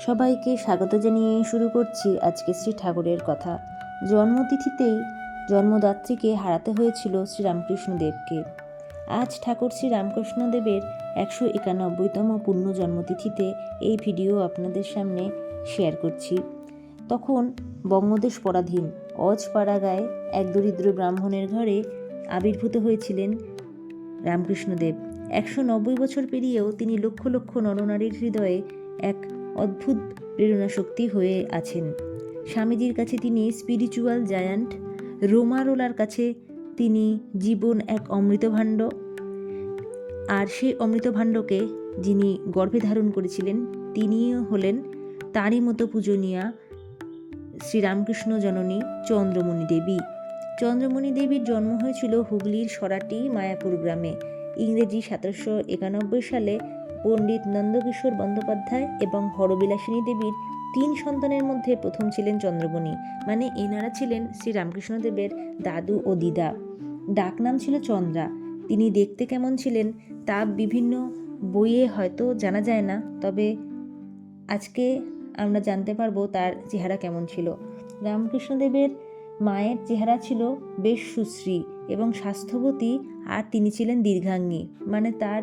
সবাইকে স্বাগত জানিয়ে শুরু করছি আজকে শ্রী ঠাকুরের কথা। জন্মতিথিতেই জন্মদাত্রীকে হারাতে হয়েছিল শ্রীরামকৃষ্ণদেবকে। আজ ঠাকুর শ্রীরামকৃষ্ণদেবের 191তম পূর্ণ জন্মতিথিতে এই ভিডিও আপনাদের সামনে শেয়ার করছি। তখন বঙ্গদেশ পরাধীন অজপাড়াগায় এক দরিদ্র ব্রাহ্মণের ঘরে আবির্ভূত হয়েছিলেন রামকৃষ্ণদেব। 190 বছর পেরিয়েও তিনি লক্ষ লক্ষ নরনারীর হৃদয়ে এক অদ্ভুত প্রেরণা শক্তি হয়ে আছেন। স্বামীজির কাছে তিনি স্পিরিচুয়াল জায়ান্ট, রোমারোলার কাছে তিনি জীবন এক অমৃতভাণ্ড, আর সেই অমৃতভাণ্ডকে যিনি গর্ভে ধারণ করেছিলেন তিনিও হলেন তারই মতো পূজনীয়া শ্রীরামকৃষ্ণ জননী চন্দ্রমণি দেবী। চন্দ্রমণি দেবীর জন্ম হয়েছিল হুগলির সরাটি মায়াপুর গ্রামে। ইংরেজি 1791 সালে পণ্ডিত নন্দকিশোর বন্দ্যোপাধ্যায় এবং হরবিলাসিনী দেবীর 3 সন্তানের মধ্যে প্রথম ছিলেন চন্দ্রমণি, মানে এনারা ছিলেন শ্রীরামকৃষ্ণদেবের দাদু ও দিদা। ডাকনাম ছিল চন্দ্রা। তিনি দেখতে কেমন ছিলেন তা বিভিন্ন বইয়ে হয়তো জানা যায় না, তবে আজকে আমরা জানতে পারবো তার চেহারা কেমন ছিল। রামকৃষ্ণদেবের মায়ের চেহারা ছিল বেশ সুশ্রী এবং স্বাস্থ্যবতী, আর তিনি ছিলেন দীর্ঘাঙ্গী, মানে তার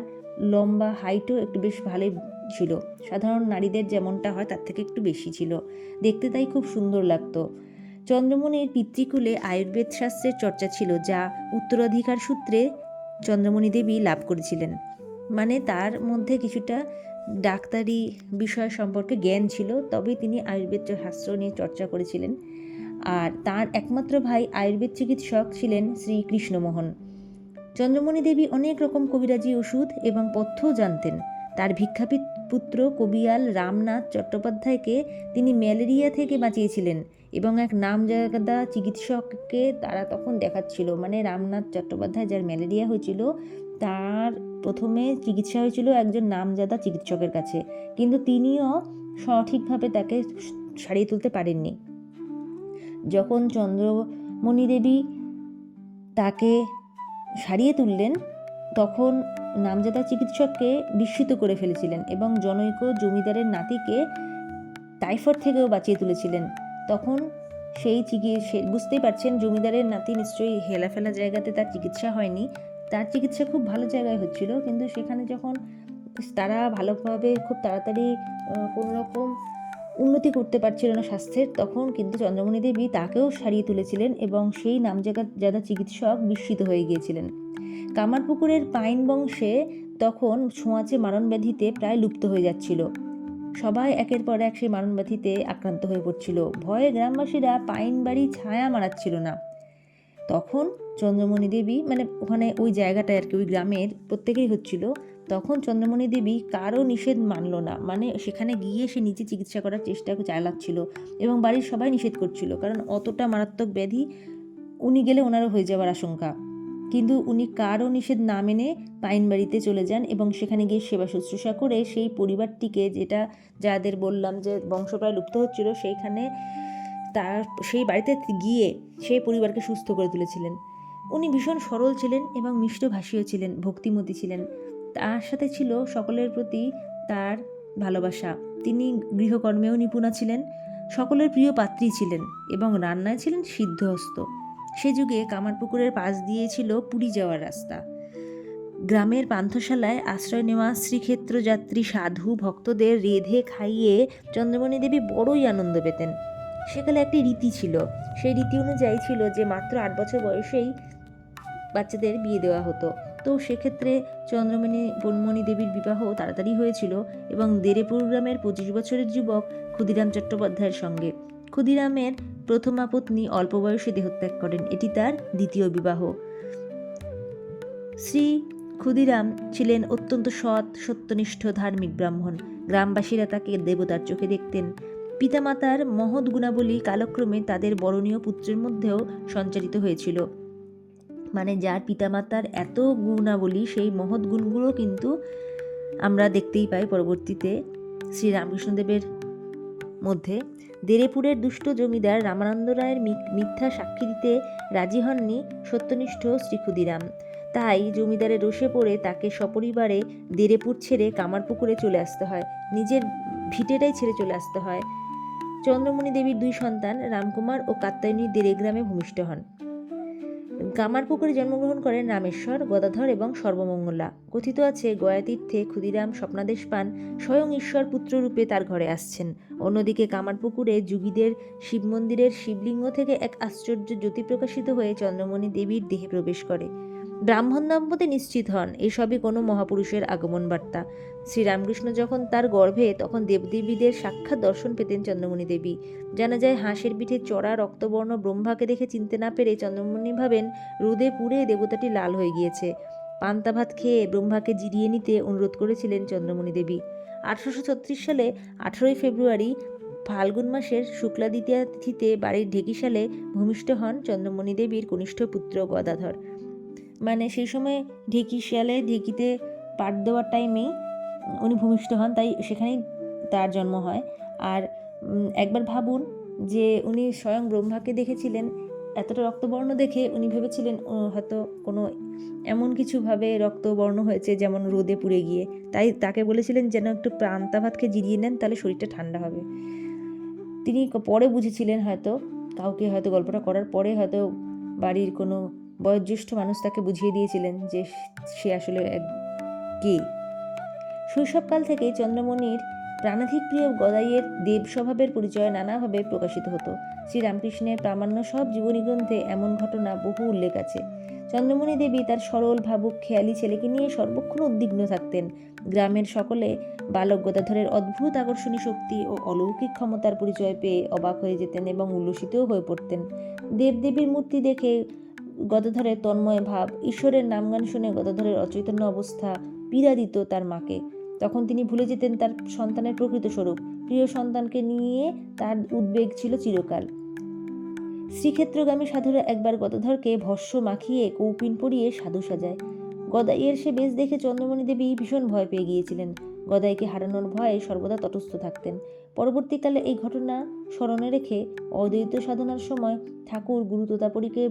লম্বা হাইটও একটু বেশ ভালোই ছিল। সাধারণ নারীদের যেমনটা হয় তার থেকে একটু বেশি ছিল, দেখতে তাই খুব সুন্দর লাগতো। চন্দ্রমণির পিতৃকুলে আয়ুর্বেদ শাস্ত্রের চর্চা ছিল, যা উত্তরাধিকার সূত্রে চন্দ্রমণি দেবী লাভ করেছিলেন। মানে তার মধ্যে কিছুটা ডাক্তারি বিষয় সম্পর্কে জ্ঞান ছিল, তবে তিনি আয়ুর্বেদ শাস্ত্র নিয়ে চর্চা করেছিলেন। আর তার একমাত্র ভাই আয়ুর্বেদ চিকিৎসক ছিলেন শ্রী কৃষ্ণমোহন। চন্দ্রমণি দেবী অনেক রকম কবিরাজি ওষুধ এবং পথ্যও জানতেন। তার ভিক্ষাপিত পুত্র কবিয়াল রামনাথ চট্টোপাধ্যায়কে তিনি ম্যালেরিয়া থেকে বাঁচিয়েছিলেন এবং এক নামজাদা চিকিৎসককে তারা তখন দেখাচ্ছিল। মানে রামনাথ চট্টোপাধ্যায় যার ম্যালেরিয়া হয়েছিল, তার প্রথমে চিকিৎসা হয়েছিল একজন নামজাদা চিকিৎসকের কাছে, কিন্তু তিনিও সঠিকভাবে তাকে সারিয়ে তুলতে পারেননি। যখন চন্দ্রমণি দেবী তাকে সারিয়ে তুললেন, তখন নামজাদা চিকিৎসককে বিস্মিত করে ফেলেছিলেন এবং জনৈক জমিদারের নাতিকে টাইফয়েড থেকেও বাঁচিয়ে তুলেছিলেন। তখন সেই বুঝতেই পারছেন, জমিদারের নাতি নিশ্চয়ই হেলাফেলা জায়গাতে তার চিকিৎসা হয়নি, তার চিকিৎসা খুব ভালো জায়গায় হচ্ছিল, কিন্তু সেখানে যখন তারা ভালোভাবে খুব তাড়াতাড়ি কোনো রকম উন্নতি করতে পারছিল না স্বাস্থ্যের, তখন কিন্তু চন্দ্রমণি দেবী তাকেও সারিয়ে তুলেছিলেন এবং সেই নামজাদা চিকিৎসক বিস্মিত হয়ে গিয়েছিলেন। কামারপুকুরের পাইন বংশে তখন ছোঁয়াচে মারণব্যাধিতে প্রায় লুপ্ত হয়ে যাচ্ছিল। সবাই একের পর এক সেই মারণব্যাধিতে আক্রান্ত হয়ে পড়ছিল। ভয়ে গ্রামবাসীরা পাইন বাড়ি ছায়া মারাচ্ছিল না। তখন চন্দ্রমণি দেবী, মানে ওখানে ওই জায়গাটায় আর কি, ওই গ্রামের প্রত্যেকেই হচ্ছিল, তখন চন্দ্রমণি দেবী কারও নিষেধ মানল না। মানে সেখানে গিয়ে সে নিজে চিকিৎসা করার চেষ্টা চালাচ্ছিল এবং বাড়ির সবাই নিষেধ করছিল, কারণ অতটা মারাত্মক ব্যাধি, উনি গেলে ওনারও হয়ে যাওয়ার আশঙ্কা। কিন্তু উনি কারও নিষেধ না মেনে পাইন বাড়িতে চলে যান এবং সেখানে গিয়ে সেবা শুশ্রূষা করে সেই পরিবারটিকে, যেটা যাদের বললাম যে বংশ প্রায় লুপ্ত হচ্ছিল, সেইখানে তার সেই বাড়িতে গিয়ে সেই পরিবারকে সুস্থ করে তুলেছিলেন। উনি ভীষণ সরল ছিলেন এবং মিষ্টভাষীও ছিলেন, ভক্তিমতী ছিলেন। তার সাথে ছিল সকলের প্রতি তার ভালোবাসা। তিনি গৃহকর্মেও নিপুণা ছিলেন, সকলের প্রিয় পাত্রী ছিলেন এবং রান্নায় ছিলেন সিদ্ধহস্ত। সে যুগে কামারপুকুরের পাশ দিয়ে ছিল পুরী যাওয়ার রাস্তা। গ্রামের পান্থশালায় আশ্রয় নেওয়া শ্রীক্ষেত্র যাত্রী সাধু ভক্তদের রেঁধে খাইয়ে চন্দ্রমণি দেবী বড়ই আনন্দ পেতেন। সেকালে একটি রীতি ছিল, সেই রীতি অনুযায়ী ছিল যে মাত্র 8 বছর বয়সেই বাচ্চাদের বিয়ে দেওয়া হতো। তো সেক্ষেত্রে চন্দ্রমণি দেবীর বিবাহ তাড়াতাড়ি হয়েছিল এবং দেরেপুর গ্রামের 25 বছরের যুবক ক্ষুদিরাম চট্টোপাধ্যায়ের সঙ্গে। ক্ষুদিরামের প্রথমা পত্নী অল্প বয়সে দেহত্যাগ করেন, এটি তার দ্বিতীয় বিবাহ। শ্রী ক্ষুদিরাম ছিলেন অত্যন্ত সৎ, সত্যনিষ্ঠ, ধার্মিক ব্রাহ্মণ। গ্রামবাসীরা তাকে দেবতার চোখে দেখতেন। পিতামাতার মহৎ গুণাবলী কালক্রমে তাদের বরণীয় পুত্রের মধ্যেও সঞ্চারিত হয়েছিল। মানে যার পিতামাতার এত গুণাবলী, সেই মহৎ গুণগুলো কিন্তু আমরা দেখতেই পাই পরবর্তীতে শ্রীরামকৃষ্ণদেবের মধ্যে। দেরেপুরের দুষ্ট জমিদার রামানন্দ রায়ের মিথ্যা সাক্ষী দিতে রাজি হননি সত্যনিষ্ঠ শ্রী ক্ষুদিরাম। তাই জমিদারের রোষে পড়ে তাকে সপরিবারে দেরেপুর ছেড়ে কামারপুকুরে চলে আসতে হয়। নিজের ভিটেটাই ছেড়ে চলে আসতে হয়। চন্দ্রমণি দেবীর 2 সন্তান রামকুমার ও কাত্যায়নী দেড়ে গ্রামে ভূমিষ্ঠ হন। কামারপুকুরে জন্মগ্রহণ করেন রামেশ্বর, গদাধর এবং সর্বমঙ্গলা। কথিত আছে গয়াতীর্থে ক্ষুদিরাম স্বপ্নাদেশ পান স্বয়ং ঈশ্বর পুত্ররূপে তার ঘরে আসছেন। অন্যদিকে কামারপুকুরে যুগীদের শিব মন্দিরের শিবলিঙ্গ থেকে এক আশ্চর্য জ্যোতি প্রকাশিত হয়ে চন্দ্রমণি দেবীর দেহে প্রবেশ করে। ব্রাহ্মণ দম্পতি নিশ্চিত হন এসবই কোনো মহাপুরুষের আগমন বার্তা। শ্রীরামকৃষ্ণ যখন তার গর্ভে, তখন দেবদেবীদের সাক্ষাৎ দর্শন পেতেন চন্দ্রমণি দেবী। জানা যায় হাঁসের পিঠে চড়া রক্তবর্ণ ব্রহ্মাকে দেখে চিনতে না পেরে চন্দ্রমণি ভাবেন রোদে পুড়ে দেবতাটি লাল হয়ে গিয়েছে। পান্তা ভাত খেয়ে ব্রহ্মাকে জিরিয়ে নিতে অনুরোধ করেছিলেন চন্দ্রমণি দেবী। 1836 সালে 18ই ফেব্রুয়ারি ফাল্গুন মাসের শুক্লা দ্বিতীয়া তিথিতে বাড়ির ঢেকিশালে ভূমিষ্ঠ হন চন্দ্রমণি দেবীর কনিষ্ঠ পুত্র গদাধর। মানে সেই সময় ঢেকিতে পাট দেওয়ার টাইমেই উনি ভূমিষ্ঠ হন, তাই সেখানেই তার জন্ম হয়। আর একবার ভাবুন যে উনি স্বয়ং ব্রহ্মাকে দেখেছিলেন, এতটা রক্তবর্ণ দেখে উনি ভেবেছিলেন হয়তো কোনো এমন কিছুভাবে রক্তবর্ণ হয়েছে যেমন রোদে পুড়ে গিয়ে, তাই তাকে বলেছিলেন যেন একটু পান্তা ভাতকে জিরিয়ে নেন, তাহলে শরীরটা ঠান্ডা হবে। তিনি পরে বুঝেছিলেন, হয়তো কাউকে হয়তো গল্পটা করার পরে হয়তো বাড়ির কোনো বয়োজ্যেষ্ঠ মানুষ তাকে বুঝিয়ে দিয়েছিলেন যে সে আসলে কে। শৈশবকাল থেকেই চন্দ্রমণির প্রাণাধিক প্রিয় গদাইয়ের দেব স্বভাবের পরিচয় নানাভাবে প্রকাশিত হতো। শ্রীরামকৃষ্ণের প্রামাণ্য সব জীবনী গ্রন্থে এমন ঘটনা বহু উল্লেখ আছে। চন্দ্রমণি দেবী তার সরল ভাবুক খেয়ালি ছেলেকে নিয়ে সর্বক্ষণ উদ্বিগ্ন থাকতেন। গ্রামের সকলে বালক গদাধরের অদ্ভুত আকর্ষণী শক্তি ও অলৌকিক ক্ষমতার পরিচয় পেয়ে অবাক হয়ে যেতেন এবং উল্লসিতও হয়ে পড়তেন। দেবদেবীর মূর্তি দেখে গদাধরের তন্ময় ভাব, ঈশ্বরের নামগান শুনে গদাধরের অচৈতন্য অবস্থা পীড়া দিত তার মাকে। তখন তিনি ভুলে যেতেন তার সন্তানের প্রকৃত স্বরূপ। প্রিয় সন্তানকে নিয়ে তার উদ্বেগ ছিল চিরকাল। শ্রীক্ষেত্রগামী সাধুরা একবার গদাধরকে ভস্য মাখিয়ে কৌপিন পরিয়ে সাধু সাজায়। গদাইয়ের সে বেশ দেখে চন্দ্রমণি দেবী ভীষণ ভয় পেয়ে গিয়েছিলেন। গদাইকে হারানোর ভয়ে সর্বদা তটস্থ থাকতেন। পরবর্তীকালে এই ঘটনা স্মরণে রেখে অদ্বৈত সাধনার সময় ঠাকুর গুরু তোতাপুরীকে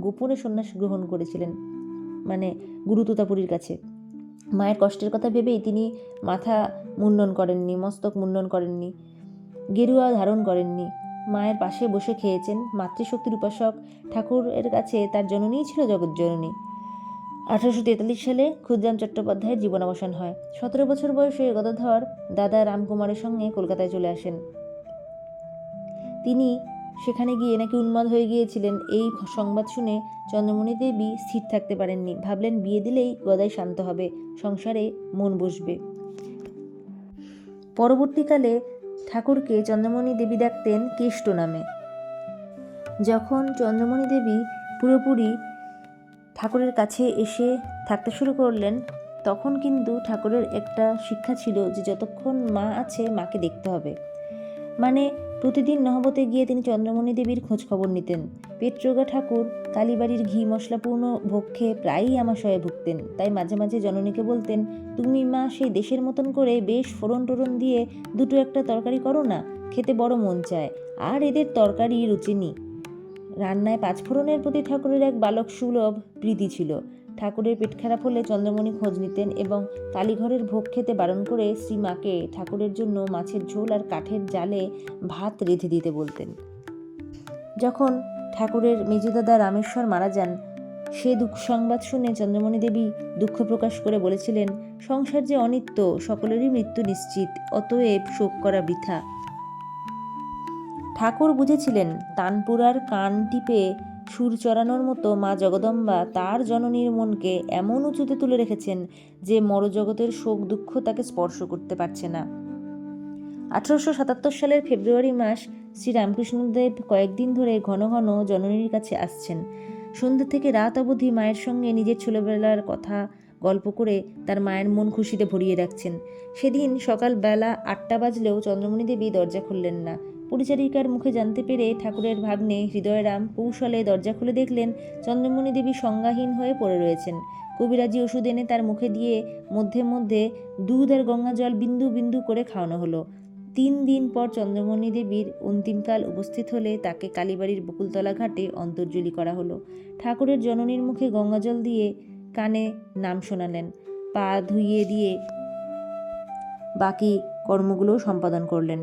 গোপনে সন্ন্যাস গ্রহণ করেছিলেন, মানে গুরু তোতাপুরীর কাছে। মায়ের কষ্টের কথা ভেবেই তিনি মাথা মুন্ডন করেননি, মস্তক মুন্ডন করেননি, গেরুয়া ধারণ করেননি। মায়ের পাশে বসে খেয়েছেন। মাতৃশক্তির উপাসক ঠাকুরের কাছে তার জননীই ছিল জগৎজননী। 1843 সালে ক্ষুদিরাম চট্টোপাধ্যায়ের জীবনাবসান হয়। 17 বছর বয়সে গদাধর দাদা রামকুমারের সঙ্গে কলকাতায় চলে আসেন। তিনি সেখানে গিয়ে নাকি উন্মাদ হয়ে গিয়েছিলেন। এই সংবাদ শুনে চন্দ্রমণি দেবী স্থির থাকতে পারেননি। ভাবলেন বিয়ে দিলেই গদাই শান্ত হবে, সংসারে মন বসবে। পরবর্তীকালে ঠাকুরকে চন্দ্রমণি দেবী ডাকতেন কেষ্ট নামে। যখন চন্দ্রমণি দেবী পুরোপুরি ঠাকুরের কাছে এসে থাকতে শুরু করলেন, তখন কিন্তু ঠাকুরের একটা শিক্ষা ছিল যে যতক্ষণ মা আছে মাকে দেখতে হবে। মানে প্রতিদিন নহবতে গিয়ে তিনি চন্দ্রমণি দেবীর খোঁজ খবর নিতেন। পেট্রোগা ঠাকুর কালীবাড়ির ঘি মশলাপূর্ণ ভোগ খেয়ে প্রায়ই আমাশয়ে ভুগতেন। তাই মাঝে মাঝে জননীকে বলতেন, তুমি মা সেই দেশের মতন করে বেশ ফোড়ন টোড়ন দিয়ে দুটো একটা তরকারি করো না, খেতে বড় মন চায়। আর এদের তরকারি রুচিনি। রান্নায় পাঁচফোড়নের প্রতি ঠাকুরের এক বালক সুলভ প্রীতি ছিল। ঠাকুরের পেট খারাপ হলে চন্দ্রমণি খোঁজ নিতেন এবং কালীঘরের ভোগ খেতে বারণ করে শ্রীমাকে ঠাকুরের জন্য মাছের ঝোল আর কাঠের জালে ভাত রেঁধে দিতে বলতেন। যখন ঠাকুরের মেজদাদা রামেশ্বর মারা যান, সে দুঃখ সংবাদ শুনে চন্দ্রমণি দেবী দুঃখ প্রকাশ করে বলেছিলেন, সংসার যে অনিত্য, সকলেরই মৃত্যু নিশ্চিত, অতএব শোক করা বৃথা। ঠাকুর বুঝেছিলেন তানপুরার কান টিপে সুর চড়ানোর মতো মা জগদম্বা তার জননীর মনকে এমন উঁচুতে তুলে রেখেছেন যে মরজগতের শোক দুঃখ তাকে স্পর্শ করতে পারছে না। 1877 সালের ফেব্রুয়ারি মাস শ্রীরামকৃষ্ণদেব কয়েকদিন ধরে ঘন ঘন জননীর কাছে আসছেন। সন্ধ্যা থেকে রাত অবধি মায়ের সঙ্গে নিজের ছোটবেলার কথা গল্প করে তার মায়ের মন খুশিতে ভরিয়ে রাখছেন। সেদিন সকাল বেলা 8টা বাজলেও চন্দ্রমণি দেবী দরজা খুললেন না। পরিচারিকার মুখে জানতে পেরে ঠাকুরের ভাগ্নে হৃদয়রাম কৌশলে দরজা খুলে দেখলেন চন্দ্রমণি দেবী সংজ্ঞাহীন হয়ে পড়ে রয়েছেন। কবিরাজি ওষুধ এনে তার মুখে দিয়ে মধ্যে মধ্যে দুধ আর গঙ্গা জল বিন্দু বিন্দু করে খাওয়ানো হলো। 3 দিন পর চন্দ্রমণি দেবীর অন্তিমকাল উপস্থিত হলে তাকে কালীবাড়ির বকুলতলা ঘাটে অন্তর্জলি করা হলো। ঠাকুরের জননীর মুখে গঙ্গাজল দিয়ে কানে নাম শোনালেন, পা ধুইয়ে দিয়ে বাকি কর্মগুলো সম্পাদন করলেন।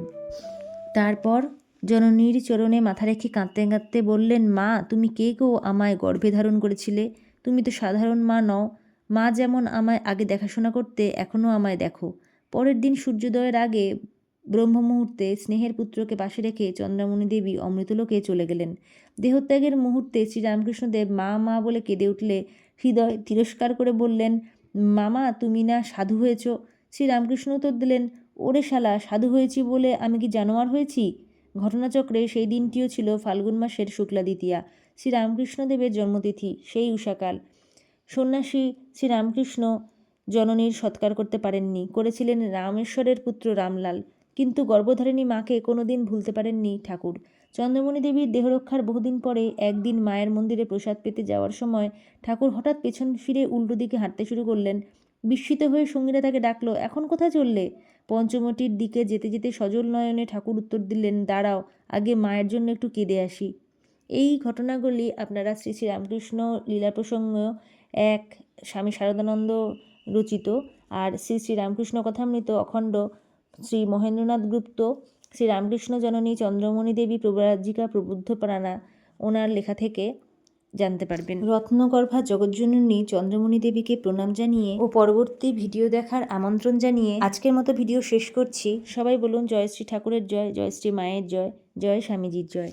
তারপর জননীর চরণে মাথা রেখে কাঁদতে কাঁদতে বললেন, মা তুমি কে গো, আমায় গর্ভে ধারণ করেছিলে? তুমি তো সাধারণ মা নও। মা যেমন আমায় আগে দেখাশোনা করতে, এখনও আমায় দেখো। পরের দিন সূর্যোদয়ের আগে ব্রহ্ম মুহূর্তে স্নেহের পুত্রকে পাশে রেখে চন্দ্রামণি দেবী অমৃতলোকে চলে গেলেন। দেহত্যাগের মুহূর্তে শ্রীরামকৃষ্ণদেব মা মা বলে কেঁদে উঠলে হৃদয় তিরস্কার করে বললেন, মামা তুমি না সাধু হয়েছ? শ্রীরামকৃষ্ণ উত্তর দিলেন, ওরে শালা, সাধু হয়েছি বলে আমি কি জানোয়ার হয়েছি? ঘটনাচক্রে সেই দিনটিও ছিল ফাল্গুন মাসের শুক্লা দ্বিতীয়া, শ্রীরামকৃষ্ণদেবের জন্মতিথি। সেই উষাকাল সন্ন্যাসী শ্রীরামকৃষ্ণ জননীর সৎকার করতে পারেননি, করেছিলেন রামেশ্বরের পুত্র রামলাল। কিন্তু গর্ভধারিণী মাকে কোনোদিন ভুলতে পারেননি ঠাকুর। চন্দ্রমণি দেবীর দেহরক্ষার বহুদিন পরে একদিন মায়ের মন্দিরে প্রসাদ পেতে যাওয়ার সময় ঠাকুর হঠাৎ পেছন ফিরে উল্টো দিকে হাঁটতে শুরু করলেন। বিস্মিত হয়ে সঙ্গীরা তাকে ডাকলো, এখন কোথায় চললে? পঞ্চমটির দিকে যেতে যেতে সজল নয়নে ঠাকুর উত্তর দিলেন, দাঁড়াও, আগে মায়ের জন্য একটু কেঁদে আসি। এই ঘটনাগুলি আপনারা শ্রী শ্রী রামকৃষ্ণ লীলা প্রসঙ্গ এক, স্বামী শারদানন্দ রচিত, আর শ্রী শ্রী রামকৃষ্ণ কথামৃত অখণ্ড, শ্রী মহেন্দ্রনাথ গুপ্ত, শ্রী রামকৃষ্ণ জননী চন্দ্রমণি দেবী প্রব্রাজিকা প্রবুদ্ধ প্রাণা, ওনার লেখা থেকে জানতে পারবেন। রত্নগর্ভা জগজ্জননী চন্দ্রমণি দেবীকে প্রণাম জানিয়ে ও পরবর্তী ভিডিও দেখার আমন্ত্রণ জানিয়ে আজকের মতো ভিডিও শেষ করছি। সবাই বলুন জয় শ্রী ঠাকুরের জয়, জয় শ্রী মায়ের জয়, জয় স্বামীজির জয়।